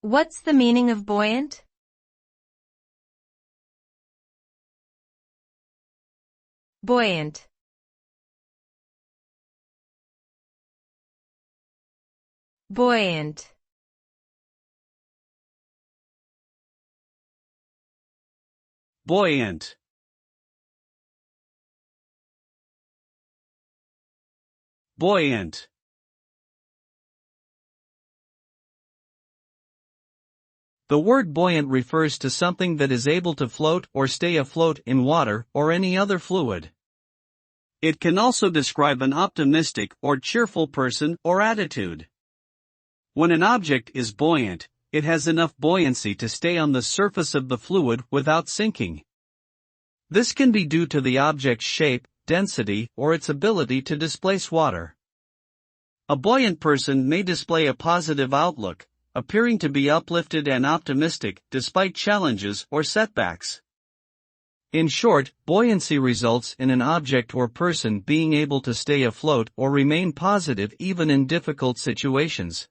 What's the meaning of buoyant? Buoyant. Buoyant. Buoyant. Buoyant. The word buoyant refers to something that is able to float or stay afloat in water or any other fluid. It can also describe an optimistic or cheerful person or attitude. When an object is buoyant, it has enough buoyancy to stay on the surface of the fluid without sinking. This can be due to the object's shape, density, or its ability to displace water. A buoyant person may display a positive outlook, appearing to be uplifted and optimistic despite challenges or setbacks. In short, buoyancy results in an object or person being able to stay afloat or remain positive even in difficult situations.